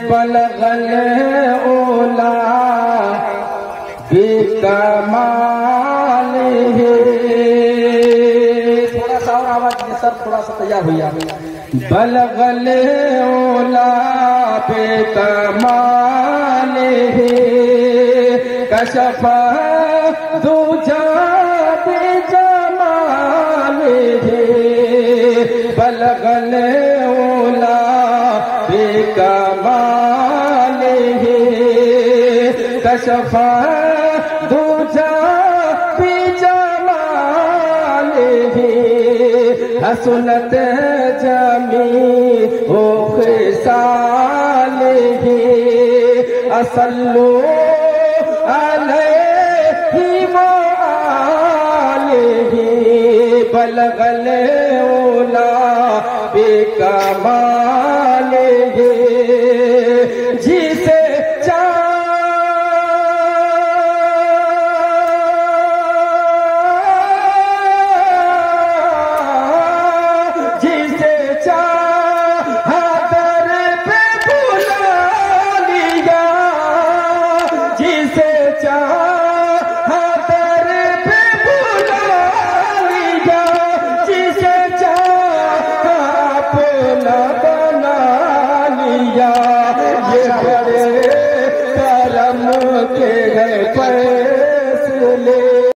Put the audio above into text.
بلغ العلا بکمالہ. تھوڑا سا اور آواز دیجیے سر، تھوڑا سا تیار ہوئیے. بلغ العلا بکمالہ کشف الدجی بجمالہ. بلغ العلا بکمالہ کشف الدجی بجمالہ. حسنت جمیع خصالہ اصلوا علیہ وآلہ. بلغ العلا بکمالہ جسے یہ بڑے کرم کے ہیں فیصلے.